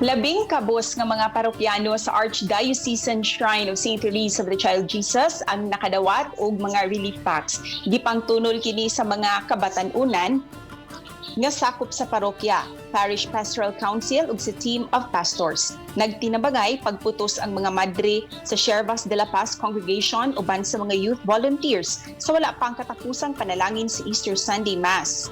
Labing kabos nga mga parokyano sa Archdiocesan Shrine of St. Therese of the Child Jesus ang nakadawat og mga relief packs. Gipangtunol kini sa mga kabatan-unan nga sakop sa parokya, Parish Pastoral Council ug sa team of pastors. Nagtinabangay pagputos ang mga madre sa Siervas de la Paz Congregation uban sa mga youth volunteers sa wala pang katapusang panalangin sa Easter Sunday Mass.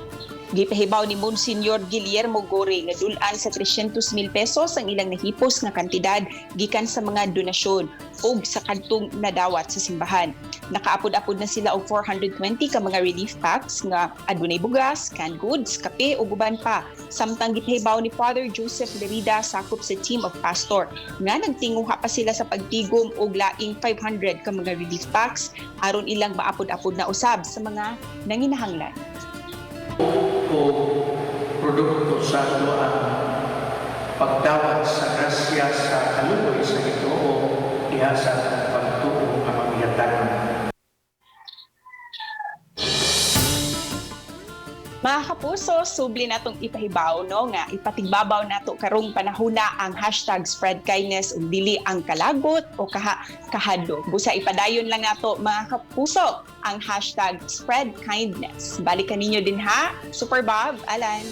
Gipahibaw ni Monsignor Guillermo Gore nga dulan sa 300,000 pesos ang ilang nahipos nga kantidad gikan sa mga donasyon ug sa kadtong nadawat sa simbahan. Nakaapod-apod na sila og 420 ka mga relief packs nga adunay bugas, canned goods, kape ug uban pa. Samtang gipahibaw ni Father Joseph Lerida sakop sa team of pastor nga nagtinguha pa sila sa pagtigom og laing 500 ka mga relief packs aron ilang maapod-apod na usab sa mga nanginahanglan. O produkto sa ato ang pagdawat sa grasya sa kaluoy sa Ginoo diha sa pagtuo nga pamiyatanon. Mga kapuso, subli natong ipahibaw no nga ipatigbabaw nato karong panahuna ang #spreadkindness ug dili ang kalagot o kahadlo. Busa ipadayon lang nato mga kapuso ang #spreadkindness. Balikan ninyo din ha. Super Bob, Alan.